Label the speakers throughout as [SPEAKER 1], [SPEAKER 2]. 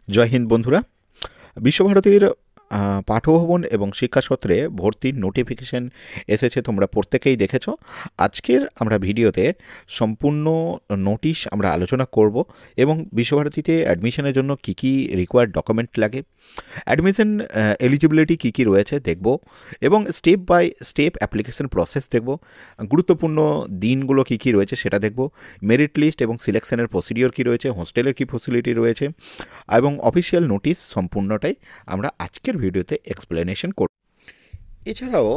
[SPEAKER 1] জয় হিন্দ বন্ধুরা। বিশ্বভারতীর পাঠভবন এবং শিক্ষাসত্রে ভর্তির নোটিফিকেশন এসেছে, তোমরা প্রত্যেকেই দেখেছো। আজকের আমরা ভিডিওতে সম্পূর্ণ নোটিশ আমরা আলোচনা করব এবং বিশ্বভারতীতে অ্যাডমিশনের জন্য কী কী রিকোয়ার্ড ডকুমেন্ট লাগে, অ্যাডমিশন এলিজিবিলিটি কী কী রয়েছে দেখব এবং step by step application process দেখব। গুরুত্বপূর্ণ দিনগুলো কী কী রয়েছে সেটা দেখব। মেরিট লিস্ট এবং সিলেকশনের প্রসিডিওর কী রয়েছে, হোস্টেলের কী ফেসিলিটি রয়েছে এবং অফিসিয়াল নোটিশ সম্পূর্ণটাই আমরা আজকের ভিডিওতে এক্সপ্লেনেশন করব। এছাড়াও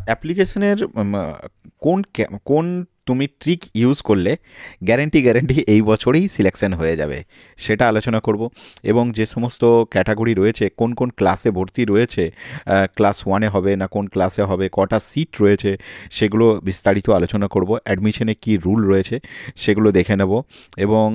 [SPEAKER 1] অ্যাপ্লিকেশনের কোন কোন তুমি ট্রিক ইউজ করলে গ্যারেন্টি এই বছরেই সিলেকশন হয়ে যাবে সেটা আলোচনা করব। এবং যে সমস্ত ক্যাটাগরি রয়েছে, কোন কোন ক্লাসে ভর্তি রয়েছে, ক্লাস 1-এ হবে না কোন ক্লাসে হবে, কটা সিট রয়েছে সেগুলো বিস্তারিত আলোচনা করব। অ্যাডমিশনে কী রুল রয়েছে সেগুলো দেখে নেব। এবং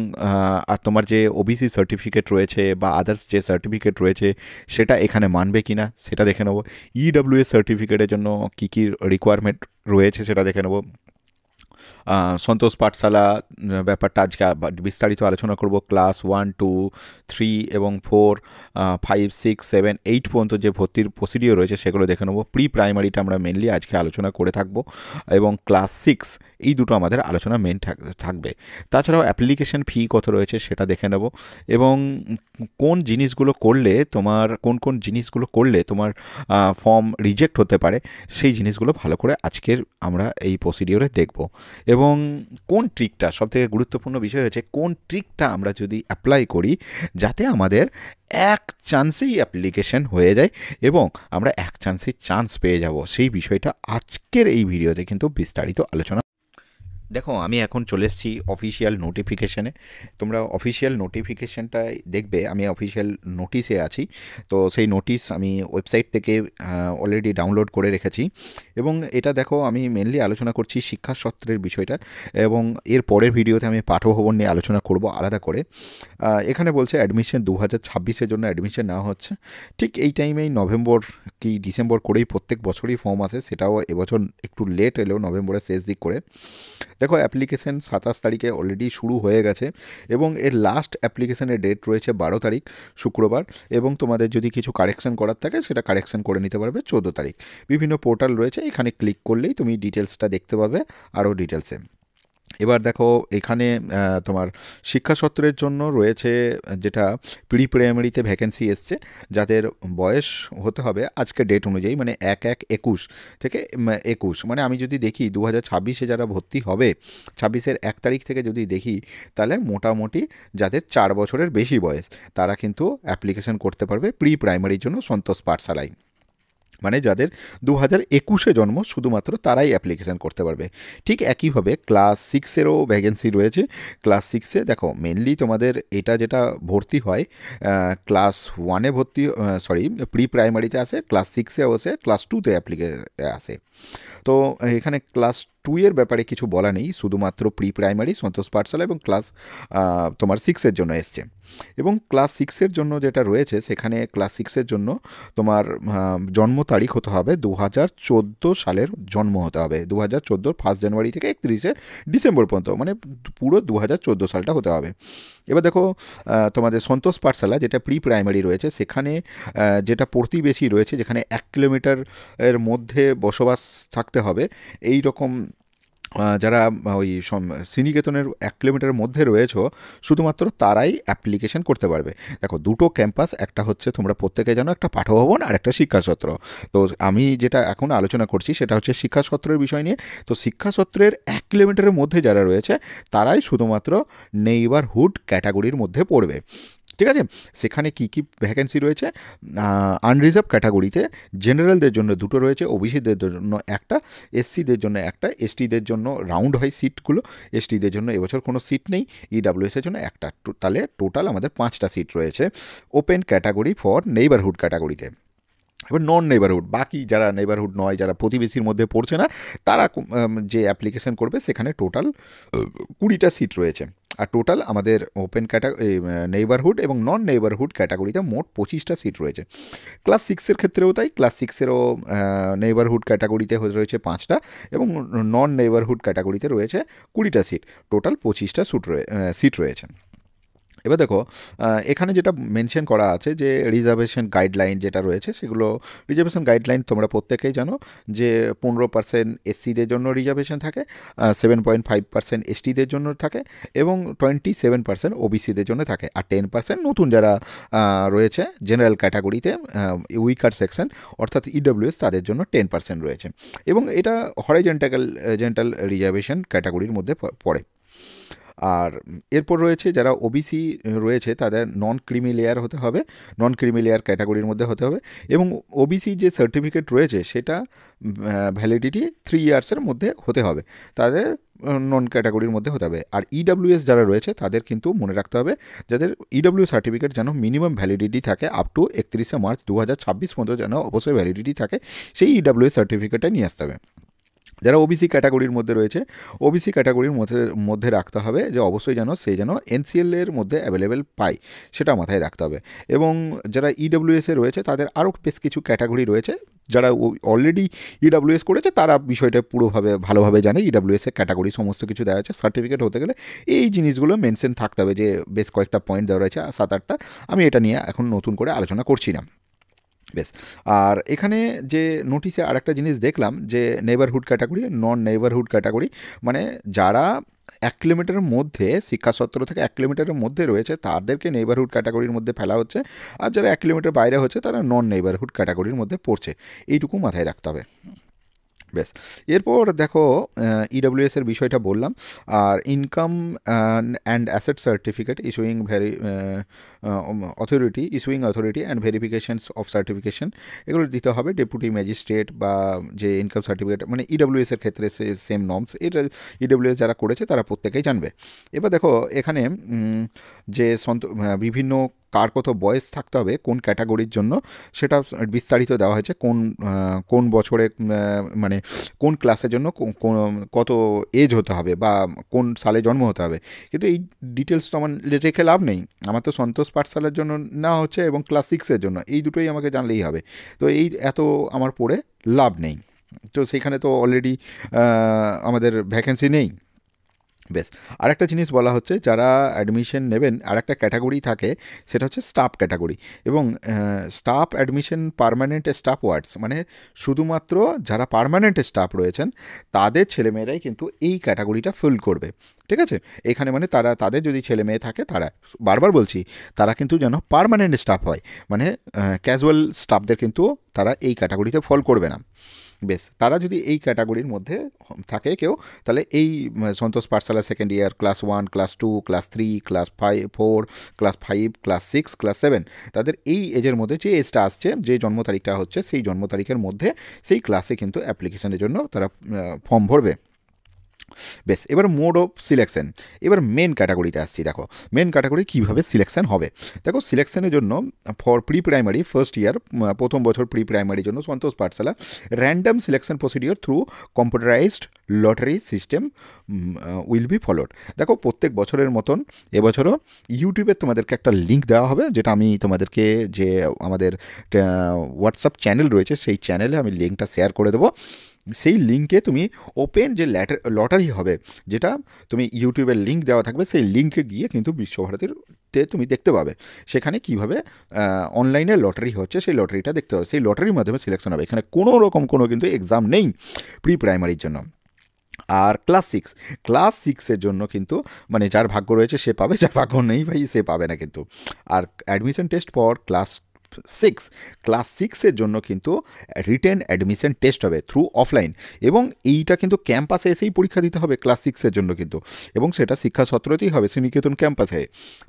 [SPEAKER 1] আর তোমার যে ওবিসি সার্টিফিকেট রয়েছে বা আদার্স যে সার্টিফিকেট রয়েছে সেটা এখানে মানবে কি না সেটা দেখে নেব। ইডব্লিউএস সার্টিফিকেটের জন্য কী কী রিকোয়ারমেন্ট রয়েছে সেটা দেখে নেব। সন্তোষ পাঠশালা ব্যাপারটা আজকে বিস্তারিত আলোচনা করব। ক্লাস 1, 2, 3 এবং 4, 5, 6, 7, 8 পর্যন্ত যে ভর্তির প্রসিডিওর রয়েছে সেগুলো দেখে নেব। প্রি প্রাইমারিটা আমরা মেনলি আজকে আলোচনা করে থাকব এবং ক্লাস 6 এই দুটো আমাদের আলোচনা মেন থাকবে। তাছাড়াও অ্যাপ্লিকেশন ফি কত রয়েছে সেটা দেখে নেব এবং কোন জিনিসগুলো করলে তোমার ফর্ম রিজেক্ট হতে পারে সেই জিনিসগুলো ভালো করে আজকের আমরা এই প্রসিডিওরে দেখব। এবং কোন ট্রিকটা, সবথেকে গুরুত্বপূর্ণ বিষয় হচ্ছে কোন ট্রিকটা আমরা যদি অ্যাপ্লাই করি যাতে আমাদের এক চান্সেই অ্যাপ্লিকেশন হয়ে যায় এবং আমরা এক চান্সেই চান্স পেয়ে যাব, সেই বিষয়টা আজকের এই ভিডিওতে কিন্তু বিস্তারিত আলোচনা। দেখো, আমি এখন চলে এসেছি অফিসিয়াল নোটিফিকেশানে। তোমরা অফিসিয়াল নোটিফিকেশানটায় দেখবে আমি অফিসিয়াল নোটিশে আছি। তো সেই নোটিশ আমি ওয়েবসাইট থেকে অলরেডি ডাউনলোড করে রেখেছি এবং এটা দেখো আমি মেনলি আলোচনা করছি শিক্ষাসত্রের বিষয়টা এবং এর পরের ভিডিওতে আমি পাঠভবন নিয়ে আলোচনা করব আলাদা করে। এখানে বলছে অ্যাডমিশন 2026-এর জন্য অ্যাডমিশন নেওয়া হচ্ছে। ঠিক এই টাইমেই নভেম্বর কি ডিসেম্বর করেই প্রত্যেক বছরই ফর্ম আসে, সেটাও এবছর একটু লেট এলেও নভেম্বরের শেষ দিক করে। দেখো, অ্যাপ্লিকেশন 27 তারিখে অলরেডি শুরু হয়ে গেছে এবং এর লাস্ট অ্যাপ্লিকেশনের ডেট রয়েছে 12 তারিখ শুক্রবার। এবং তোমাদের যদি কিছু কারেকশন করার থাকে সেটা কারেকশন করে নিতে পারবে 14 তারিখ। বিভিন্ন পোর্টাল রয়েছে, এখানে ক্লিক করলেই তুমি ডিটেলসটা দেখতে পাবে আরও ডিটেলসে। এবার দেখো এখানে তোমার শিক্ষাসত্রের জন্য রয়েছে যেটা প্রি প্রাইমারিতে ভ্যাকেন্সি এসছে, যাদের বয়স হতে হবে আজকের ডেট অনুযায়ী, মানে 1/1/21 থেকে 21, মানে আমি যদি দেখি 2026-এ যারা ভর্তি হবে 26-এর 1 তারিখ থেকে যদি দেখি তাহলে মোটামুটি যাদের 4 বছরের বেশি বয়স তারা কিন্তু অ্যাপ্লিকেশন করতে পারবে প্রি প্রাইমারির জন্য সন্তোষ পাঠশালায়। মানে যাদের 2021-এ জন্ম শুধুমাত্র তারাই অ্যাপ্লিকেশান করতে পারবে। ঠিক একইভাবে ক্লাস 6-এরও ভ্যাকেন্সি রয়েছে। ক্লাস 6-এ দেখো মেনলি তোমাদের এটা যেটা ভর্তি হয় ক্লাস 1-এ ভর্তি, প্রি প্রাইমারিতে আসে, ক্লাস 6-এ আসে, ক্লাস 2-তে আসে। তো এখানে ক্লাস 2-এর ব্যাপারে কিছু বলা নেই, শুধুমাত্র প্রি প্রাইমারি সন্তোষ পাঠশালা এবং ক্লাস তোমার 6-এর জন্য এসছে। এবং ক্লাস 6-এর জন্য যেটা রয়েছে সেখানে ক্লাস 6-এর জন্য তোমার জন্ম তারিখ হতে হবে 2014 সালের জন্ম হতে হবে, 2014 1 জানুয়ারি থেকে 31 ডিসেম্বর পর্যন্ত, মানে পুরো 2014 সালটা হতে হবে। এবার দেখো তোমাদের সন্তোষ পাঠশালা যেটা প্রি প্রাইমারি রয়েছে সেখানে যেটা প্রতিবেশী রয়েছে, যেখানে 1 কিলোমিটার এর মধ্যে বসবাস থাকতে হবে, এই রকম যারা ওই শ্রীনিকেতনের 1 কিলোমিটারের মধ্যে রয়েছে শুধুমাত্র তারাই অ্যাপ্লিকেশন করতে পারবে। দেখো দুটো ক্যাম্পাস, একটা হচ্ছে তোমরা প্রত্যেকে জানো একটা পাঠভবন আর একটা শিক্ষাসত্র। তো আমি যেটা এখন আলোচনা করছি সেটা হচ্ছে শিক্ষাসত্রের বিষয় নিয়ে। তো শিক্ষাসত্রের 1 কিলোমিটারের মধ্যে যারা রয়েছে তারাই শুধুমাত্র নেইবারহুড ক্যাটাগরির মধ্যে পড়বে। ঠিক আছে, সেখানে কি কি ভ্যাকেন্সি রয়েছে? আনরিজার্ভ ক্যাটাগরিতে জেনারেলদের জন্য 2টো রয়েছে, ওবিসিদের জন্য একটা, এসসিদের জন্য একটা, এসটিদের জন্য রাউন্ড হয় সিটগুলো, এসটিদের জন্য এবছর কোনো সিট নেই, ইডাব্লিউএসের জন্য একটা। তাহলে টোটাল আমাদের 5টা সিট রয়েছে ওপেন ক্যাটাগরি ফর নেইবারহুড ক্যাটাগরিতে। এবার নন নেইবারহুড, বাকি যারা নেইবারহুড নয়, যারা প্রতিবেশীর মধ্যে পড়ছে না, তারা যে অ্যাপ্লিকেশন করবে সেখানে টোটাল 20টা সিট রয়েছে। আর টোটাল আমাদের ওপেন নেইবারহুড এবং নন নেইবারহুড ক্যাটাগরিতে মোট 25টা সিট রয়েছে। ক্লাস 6-এর ক্ষেত্রেও তাই, ক্লাস 6-এরও নেইবারহুড ক্যাটাগরিতে রয়েছে 5টা এবং নন নেইবারহুড ক্যাটাগরিতে রয়েছে 20টা সিট, টোটাল 25টা সিট রয়েছে। এবার দেখো এখানে যেটা মেনশন করা আছে যে রিজার্ভেশন গাইডলাইন যেটা রয়েছে, সেগুলো রিজার্ভেশন গাইডলাইন তোমরা প্রত্যেকেই জানো যে 15% এসসিদের জন্য রিজার্ভেশন থাকে, 7.5% এসটিদের জন্য থাকে এবং 27% ওবিসিদের জন্য থাকে, আর 10% নতুন যারা রয়েছে জেনারেল ক্যাটাগরিতে উইকার সেকশন অর্থাৎ ইডব্লিউএস তাদের জন্য 10% রয়েছে, এবং এটা হরাইজন্টাল রিজার্ভেশন ক্যাটাগরির মধ্যে পড়ে। আর এরপর রয়েছে যারা ওবিসি রয়েছে তাদের নন ক্রিমি লেয়ার হতে হবে, নন ক্রিমি লেয়ার ক্যাটাগরির মধ্যে হতে হবে, এবং ওবিসি যে সার্টিফিকেট রয়েছে সেটা ভ্যালিডিটি 3 ইয়ার্সের মধ্যে হতে হবে, তাদের নন ক্যাটাগরির মধ্যে হতে হবে। আর ইডব্লিউএস যারা রয়েছে তাদের কিন্তু মনে রাখতে হবে যাদের ইডব্লিউ সার্টিফিকেট যেন মিনিমাম ভ্যালিডিটি থাকে আপ টু 31শে মার্চ 2026 পর্যন্ত যেন অবশ্যই ভ্যালিডিটি থাকে, সেই ইডব্লিউএস সার্টিফিকেটটা নিয়ে আসতে হবে। যারা ওবিসি ক্যাটাগরির মধ্যে রয়েছে, ওবিসি ক্যাটাগরির মধ্যে রাখতে হবে যে অবশ্যই যেন সে যেন এনসিএল এর মধ্যে অ্যাভেলেবেল পায়, সেটা মাথায় রাখতে হবে। এবং যারা ইডব্লিউএসে রয়েছে তাদের আরও বেশ কিছু ক্যাটাগরি রয়েছে, যারা অলরেডি ইডব্লিউএস করেছে তারা বিষয়টা পুরোভাবে ভালোভাবে জানে, ইডব্লিউএসের ক্যাটাগরি সমস্ত কিছু দেওয়া আছে। সার্টিফিকেট হতে গেলে এই জিনিসগুলো মেনশন থাকতে হবে, যে বেশ কয়েকটা পয়েন্ট দেওয়া রয়েছে 7-8টা, আমি এটা নিয়ে এখন নতুন করে আলোচনা করছি না। বেশ, আর এখানে যে নোটিশে আরেকটা জিনিস দেখলাম যে নেইবারহুড ক্যাটাগরি, নন নেইবারহুড ক্যাটাগরি, মানে যারা 1 কিলোমিটারের মধ্যে, শিক্ষাসত্র থেকে 1 কিলোমিটারের মধ্যে রয়েছে তাদেরকে নেইবারহুড ক্যাটাগরির মধ্যে ফেলা হচ্ছে, আর যারা 1 কিলোমিটার বাইরে হচ্ছে তারা নন নেইবারহুড ক্যাটাগরির মধ্যে পড়ছে, এইটুকু মাথায় রাখতে হবে। বেশ, এরপর দেখো ইডব্লিউএস এর বিষয়টা বললাম, আর income and asset certificate issuing authority and verifications of certification, এগুলো দিতে হবে ডেপুটি ম্যাজিস্ট্রেট বা যে ইনকাম সার্টিফিকেট, মানে ইডব্লিউএস এর ক্ষেত্রে সেম নর্মস, এটা ইডব্লিউএস যারা করেছে তারা প্রত্যেকেই জানবে। এবার দেখো এখানে যে বিভিন্ন কার কত বয়স থাকতে হবে কোন ক্যাটাগরির জন্য সেটা বিস্তারিত দেওয়া হয়েছে, কোন বছরে মানে কোন ক্লাসের জন্য কত এজ হতে হবে বা কোন সালে জন্ম হতে হবে, কিন্তু এই ডিটেলস তো আমার রেখে লাভ নেই, আমার তো সন্তোষ পাঠশালার জন্য নেওয়া হচ্ছে এবং ক্লাস 6-এর জন্য, এই দুটোই আমাকে জানলেই হবে, তো এই এত আমার পড়ে লাভ নেই, তো সেইখানে তো অলরেডি আমাদের ভ্যাকেন্সি নেই। বেশ, আরেকটা জিনিস বলা হচ্ছে যারা অ্যাডমিশন নেবেন, আরেকটা ক্যাটাগরি থাকে সেটা হচ্ছে স্টাফ ক্যাটাগরি, এবং স্টাফ অ্যাডমিশন পার্মানেন্ট স্টাফ ওয়ার্ডস, মানে শুধুমাত্র যারা পার্মানেন্ট স্টাফ রয়েছেন তাদের ছেলেমেয়েরাই কিন্তু এই ক্যাটাগরিটা ফিল করবে, ঠিক আছে? এখানে মানে তাদের যদি ছেলে মেয়ে থাকে তারা, বারবার বলছি, তারা কিন্তু যেন পার্মানেন্ট স্টাফ হয়, মানে ক্যাজুয়াল স্টাফদের কিন্তু তারা এই ক্যাটাগরিতে ফল করবে না। বেশ, তারা যদি এই ক্যাটাগরির মধ্যে থাকে কেউ, তাহলে এই সন্তোষ পাঠশালা second year class 1, class 2, class 3, class 4, class 5, class 6, class 7, তাদের এই এজের মধ্যে যে এজটা আসছে, যে জন্ম তারিখটা হচ্ছে সেই জন্ম তারিখের মধ্যে সেই ক্লাসে কিন্তু অ্যাপ্লিকেশনের জন্য তারা ফর্ম ভরবে। বেশ, এবার মোড অফ সিলেকশন, এবার মেন ক্যাটাগরিতে আসছি। দেখো মেন ক্যাটাগরি কীভাবে সিলেকশন হবে। দেখো সিলেকশনের জন্য for pre primary first year, প্রথম বছর প্রি প্রাইমারির জন্য সন্তোষ পাঠশালা random selection procedure through computerised lottery system will be followed. দেখো প্রত্যেক বছরের মতন এবছরও ইউটিউবে তোমাদেরকে একটা লিঙ্ক দেওয়া হবে, যেটা আমি তোমাদেরকে যে আমাদের হোয়াটসঅ্যাপ চ্যানেল রয়েছে সেই চ্যানেলে আমি লিঙ্কটা শেয়ার করে দেবো, সেই লিঙ্কে তুমি ওপেন যে লটারি হবে, যেটা তুমি ইউটিউবের লিঙ্ক দেওয়া থাকবে, সেই লিঙ্কে গিয়ে কিন্তু বিশ্বভারতীতে তুমি দেখতে পাবে সেখানে কীভাবে অনলাইনে লটারি হচ্ছে, সেই লটারিটা দেখতে পাবে, সেই লটারির মাধ্যমে সিলেকশন হবে। এখানে কোনো রকম কিন্তু এক্সাম নেই প্রি প্রাইমারির জন্য। আর ক্লাস সিক্সের জন্য কিন্তু মানে যার ভাগ্য রয়েছে সে পাবে, যার ভাগ্য নেই ভাই সে পাবে না কিন্তু। আর অ্যাডমিশন টেস্ট ফর ক্লাস সিক্সের জন্য কিন্তু রিটেন অ্যাডমিশন টেস্ট হবে থ্রু অফলাইন, এবং এইটা কিন্তু ক্যাম্পাসে এসেই পরীক্ষা দিতে হবে ক্লাস সিক্সের জন্য কিন্তু, এবং সেটা শিক্ষা সত্রতেই হবে শ্রীনিকেতন ক্যাম্পাসে,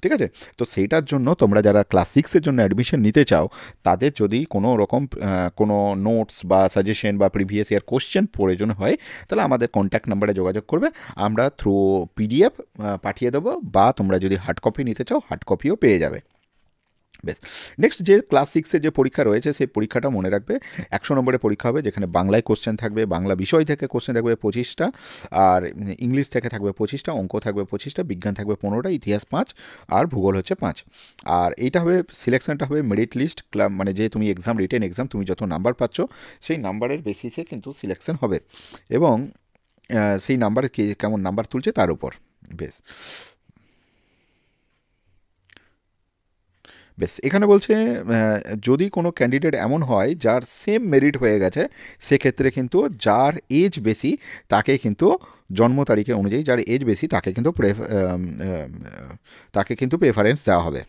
[SPEAKER 1] ঠিক আছে? তো সেইটার জন্য তোমরা যারা ক্লাস সিক্সের জন্য অ্যাডমিশন নিতে চাও, তাদের যদি কোনো রকম কোনো নোটস বা সাজেশন বা প্রিভিয়াস ইয়ার কোশ্চেন প্রয়োজন হয়, তাহলে আমাদের কন্ট্যাক্ট নাম্বারে যোগাযোগ করবে, আমরা থ্রু PDF পাঠিয়ে দেবো, বা তোমরা যদি হার্ড কপি নিতে চাও হার্ড কপিও পেয়ে যাবে। বেশ, নেক্সট যে ক্লাস সিক্সের যে পরীক্ষা রয়েছে সেই পরীক্ষাটা মনে রাখবে 100 নম্বরের পরীক্ষা হবে, যেখানে বাংলায় কোশ্চেন থাকবে, বাংলা বিষয় থেকে কোশ্চেন থাকবে 25টা, আর ইংলিশ থেকে থাকবে 25টা, অঙ্ক থাকবে 25টা, বিজ্ঞান থাকবে 15টা, ইতিহাস 5, আর ভূগোল হচ্ছে 5। আর এইটা হবে সিলেকশনটা হবে মেরিট লিস্ট, মানে যে তুমি রিটেন এক্সাম তুমি যত নাম্বার পাচ্ছ সেই নাম্বারের বেসিসে কিন্তু সিলেকশন হবে, এবং সেই নাম্বারে কেমন নাম্বার তুলছে তার উপর। বেশ, বেশ, এখানে বলছে যদি কোনো ক্যান্ডিডেট এমন হয় যার সেম মেরিট হয়ে গেছে, সেক্ষেত্রে কিন্তু যার এজ বেশি তাকে কিন্তু জন্ম তারিখে অনুযায়ী যার এজ বেশি তাকে কিন্তু প্রেফারেন্স দেওয়া হবে।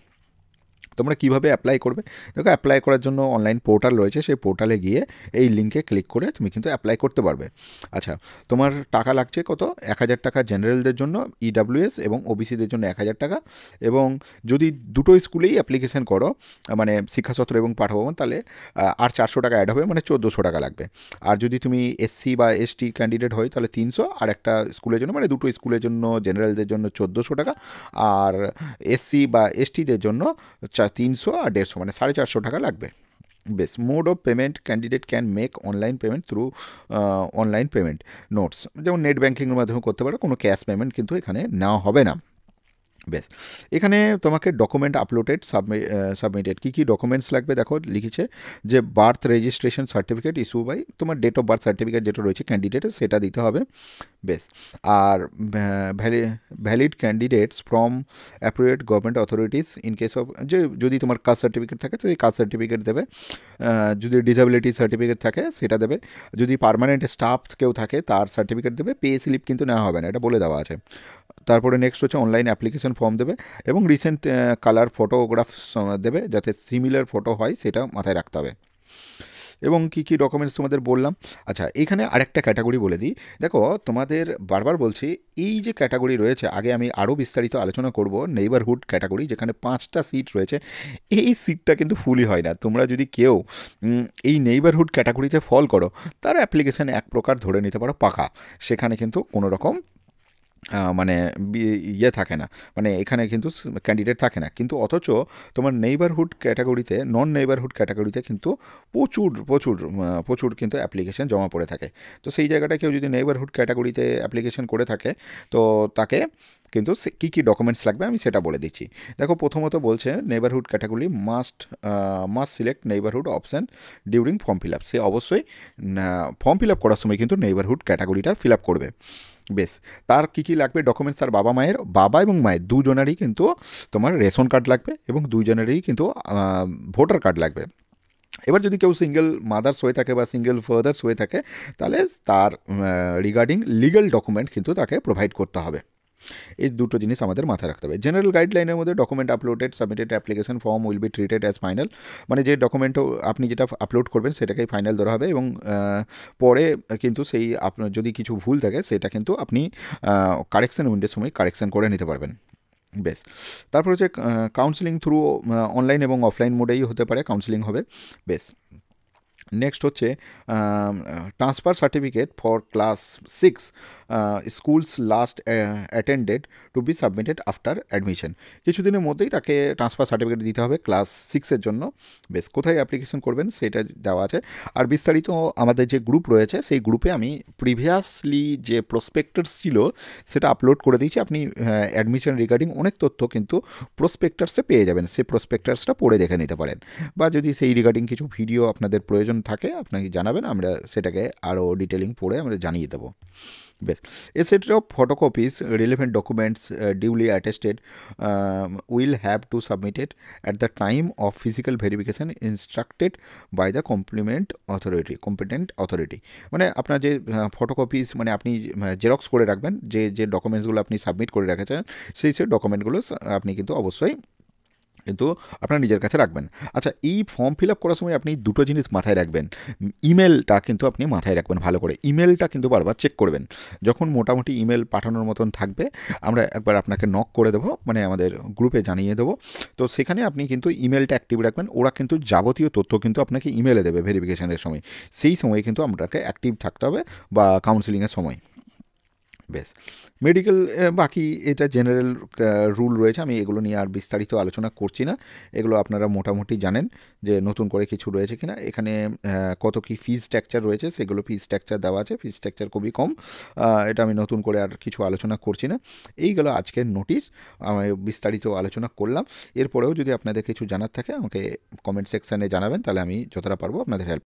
[SPEAKER 1] তোমরা কীভাবে অ্যাপ্লাই করবে? দেখো, অ্যাপ্লাই করার জন্য অনলাইন পোর্টাল রয়েছে, সেই পোর্টালে গিয়ে এই লিঙ্কে ক্লিক করে তুমি কিন্তু অ্যাপ্লাই করতে পারবে। আচ্ছা, তোমার টাকা লাগছে কত? 1,000 টাকা জেনারেলদের জন্য, ইডাব্লিউএস এবং ওবিসিদের জন্য 1,000 টাকা। এবং যদি দুটো স্কুলেই অ্যাপ্লিকেশন করো, মানে শিক্ষা সত্র এবং পাঠভবন, তাহলে আর 400 টাকা অ্যাড হবে, মানে 1,400 টাকা লাগবে। আর যদি তুমি এসসি বা এসটি ক্যান্ডিডেট হয় তাহলে 300, আর একটা স্কুলের জন্য, মানে দুটো স্কুলের জন্য জেনারেলদের জন্য 1,400 টাকা, আর এসসি বা এসটিদের জন্য 300 আর 150, মানে 450 টাকা লাগবে। বেশ, mode of payment candidate can make online payment through online payment notes, যেমন নেট ব্যাঙ্কিংয়ের মাধ্যমে করতে পারো, কোনো ক্যাশ পেমেন্ট কিন্তু এখানে নেওয়া হবে না। বেশ, এখানে তোমাকে ডকুমেন্ট আপলোডেড সাবমিটেড কী কী ডকুমেন্টস লাগবে দেখো লিখেছে, যে birth registration certificate issue by, তোমার ডেট অফ বার্থ সার্টিফিকেট যেটা রয়েছে ক্যান্ডিডেটের, সেটা দিতে হবে। বেশ, আর valid candidates from approved government authorities in case of, যে যদি তোমার কাস্ট সার্টিফিকেট থাকে তো এই কাস্ট সার্টিফিকেট দেবে, যদি ডিসেবিলিটি সার্টিফিকেট থাকে সেটা দেবে, যদি পার্মানেন্ট স্টাফ কেউ থাকে তার সার্টিফিকেট দেবে। পে স্লিপ কিন্তু নেওয়া হবে না, এটা বলে দেওয়া আছে। তারপরে নেক্সট হচ্ছে অনলাইন অ্যাপ্লিকেশন ফর্ম দেবে, এবং রিসেন্ট কালার ফটোগ্রাফ দেবে, যাতে সিমিলার ফটো হয় সেটা মাথায় রাখতে হবে। এবং কী কী ডকুমেন্টস তোমাদের বললাম। আচ্ছা, এখানে আরেকটা ক্যাটাগরি বলে দিই। দেখো, তোমাদের বারবার বলছি, এই যে ক্যাটাগরি রয়েছে, আগে আমি আরও বিস্তারিত আলোচনা করব, নেইবারহুড ক্যাটাগরি, যেখানে 5টা সিট রয়েছে। এই সিটটা কিন্তু ফুলই হয় না। তোমরা যদি কেউ এই নেইবারহুড ক্যাটাগরিতে ফল করো, তার অ্যাপ্লিকেশান এক প্রকার ধরে নিতে পারো পাকা। সেখানে কিন্তু কোনো রকম মানে ইয়ে থাকে না, মানে এখানে কিন্তু ক্যান্ডিডেট থাকে না। কিন্তু অথচ তোমার নেইবারহুড ক্যাটাগরিতে, নন নেইবারহুড ক্যাটাগরিতে কিন্তু প্রচুর প্রচুর প্রচুর কিন্তু অ্যাপ্লিকেশন জমা পড়ে থাকে। তো সেই জায়গাটা কেউ যদি নেইবারহুড ক্যাটাগরিতে অ্যাপ্লিকেশন করে থাকে, তো তাকে কিন্তু কী কী ডকুমেন্টস লাগবে আমি সেটা বলে দিচ্ছি। দেখো, প্রথমত বলছে neighbourhood category must select neighbourhood option during form fill up. সে অবশ্যই ফর্ম ফিল আপ করার সময় কিন্তু নেইবারহুড ক্যাটাগরিটা ফিল আপ করবে। বেশ, তার কী কী লাগবে ডকুমেন্টস? তার বাবা এবং মায়ের দুজনেরই কিন্তু তোমার রেশন কার্ড লাগবে, এবং দুজনেরই কিন্তু ভোটার কার্ড লাগবে। এবার যদি কেউ সিঙ্গেল মাদার্স হয়ে থাকে বা সিঙ্গেল ফাদার্স হয়ে থাকে, তাহলে তার রিগার্ডিং লিগ্যাল ডকুমেন্ট কিন্তু তাকে প্রোভাইড করতে হবে। এই দুটো জিনিস আমাদের মাথায় রাখতে হবে। জেনারেল গাইডলাইনের মধ্যে document uploaded submitted application form will be treated as final, মানে যে ডকুমেন্টও আপনি যেটা আপলোড করবেন সেটাকেই ফাইনাল ধরা হবে। এবং পরে কিন্তু সেই আপনার যদি কিছু ভুল থাকে সেটা কিন্তু আপনি কারেকশান উইন্ডোর সময় কারেকশান করে নিতে পারবেন। বেশ, তারপর হচ্ছে কাউন্সিলিং থ্রু অনলাইন এবং অফলাইন মোডেই হতে পারে, কাউন্সিলিং হবে। বেশ, নেক্সট হচ্ছে transfer certificate for class 6 schools last attended to be submitted after admission. কিছুদিনের মধ্যেই তাকে ট্রান্সফার সার্টিফিকেট দিতে হবে ক্লাস 6-এর জন্য। বেশ, কোথায় অ্যাপ্লিকেশন করবেন সেটা দেওয়া আছে। আর বিস্তারিত আমাদের যে গ্রুপ রয়েছে সেই গ্রুপে আমি প্রিভিয়াসলি যে প্রসপেক্টাস ছিল সেটা আপলোড করে দিয়েছি। আপনি অ্যাডমিশন রিগার্ডিং অনেক তথ্য কিন্তু প্রসপেক্টাসে পেয়ে যাবেন, সেই প্রসপেক্টাসটা পড়ে দেখে নিতে পারেন। বা যদি সেই রিগার্ডিং কিছু ভিডিও আপনাদের প্রয়োজন থাকে আপনাকে জানাবেন, আমরা সেটাকে আরও ডিটেলিং পড়ে আমরা জানিয়ে দেবো। বেশ, a set of photocopies relevant documents duly attested will have to submitted at the time of physical verification instructed by the competent authority। মানে আপনার যে ফটোকপিস, মানে আপনি জেরক্স করে রাখবেন, যে ডকুমেন্টসগুলো আপনি সাবমিট করে রেখেছেন, সেই ডকুমেন্টগুলো আপনি কিন্তু অবশ্যই কিন্তু আপনার নিজের কাছে রাখবেন। আচ্ছা, এই ফর্ম ফিল আপ করার সময় আপনি দুটো জিনিস মাথায় রাখবেন। ইমেলটা কিন্তু আপনি মাথায় রাখবেন ভালো করে, ইমেলটা কিন্তু বারবার চেক করবেন। যখন মোটামুটি ইমেল পাঠানোর মতন থাকবে, আমরা একবার আপনাকে নক করে দেবো, মানে আমাদের গ্রুপে জানিয়ে দেবো। তো সেখানে আপনি কিন্তু ইমেলটা অ্যাক্টিভ রাখবেন। ওরা কিন্তু যাবতীয় তথ্য কিন্তু আপনাকে ইমেলে দেবে ভেরিফিকেশানের সময়, সেই সময় কিন্তু আপনাকে অ্যাক্টিভ থাকতে হবে, বা কাউন্সিলিংয়ের সময়। বেশ, মেডিকেল বাকি এটা জেনারেল রুল রয়েছে, আমি এগুলো নিয়ে আর বিস্তারিত আলোচনা করছি না। এগুলো আপনারা মোটামুটি জানেন যে নতুন করে কিছু রয়েছে কিনা। এখানে কত কি ফিজ স্ট্রাকচার রয়েছে, সেগুলো ফিজ স্ট্রাকচার দেওয়া আছে, ফিজ স্ট্রাকচার খুবই কম। এটা আমি নতুন করে আর কিছু আলোচনা করছি না। এইগুলো আজকের নোটিশ, আমি বিস্তারিত আলোচনা করলাম। এরপরেও যদি আপনাদের কিছু জানার থাকে আমাকে কমেন্ট সেকশানে জানাবেন, তাহলে আমি যতটা পারবো আপনাদের হেল্প